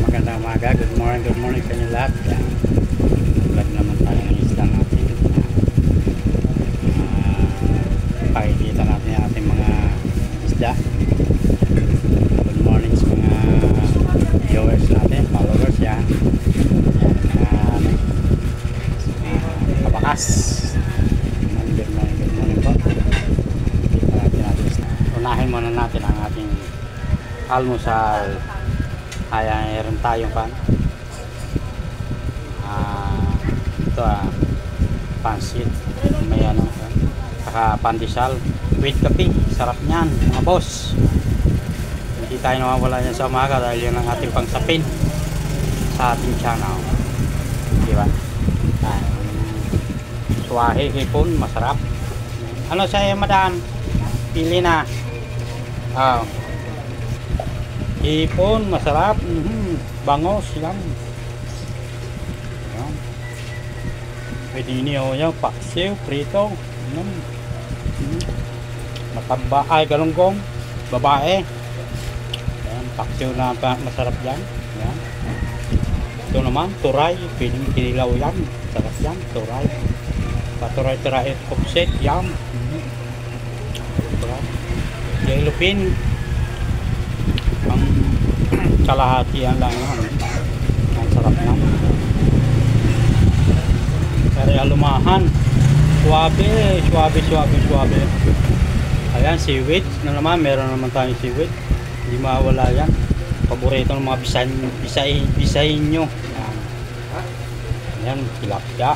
magandang umaga. Good morning sa inyo lahat. Yan. Vlog naman tayo ng isla natin. Pakikita natin yung ating mga isda. Good morning sa mga viewers natin, followers. Yan. Kabakas. Good morning po. Unahin muna natin ang ating almusal. Ayan, meron tayong ito pansit, may ano, saka pandesal with kape. Sarap niyan mga boss. Hindi tayo nawawala yan sa umaga dahil yan ang ating pangsapin sa ating channel, diba? Suwahe, hipon, masarap. Ano sa'yo madam? Pili na. Hipon, masarap. Bangos yan. Yan. Pwede niyo yan, paksiw, prito. Mataba, ay galunggong, babae. Yan, paksiw na masarap yan. Yan. Ito naman, turay, pwedeng kinilaw yan. Sarap yan, turay. Paturay-turay, offset, yan. Yellow pin. Ang kalahatian lang yan. Ang sarap na. Kaya lumahan. Suwabe. Ayan, seaweed na naman. Meron naman tayong seaweed. Hindi mawala yan. Paborito ng mga bisayin nyo. Ayan, tilapia.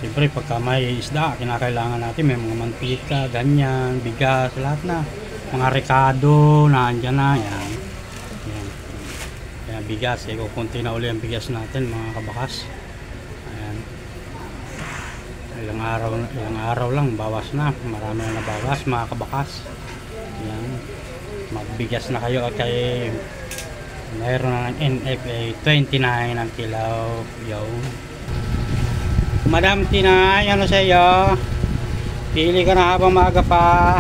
Siyempre pagka may isda, kinakailangan natin may mga mantika, ganyan, bigas, lahat na. Mga rekado, naandyan na, yan. Yan, bigas, kukunti na uli ang bigas natin mga kabakas. Ayan. Ilang araw lang, bawas na. Marami na nabawas mga kabakas. Yan. Magbigas na kayo at kay mayroon na ng NFA 29 ang kilaw. Yo. Madam Tinay, ano sa iyo? Pili ka na habang maaga pa.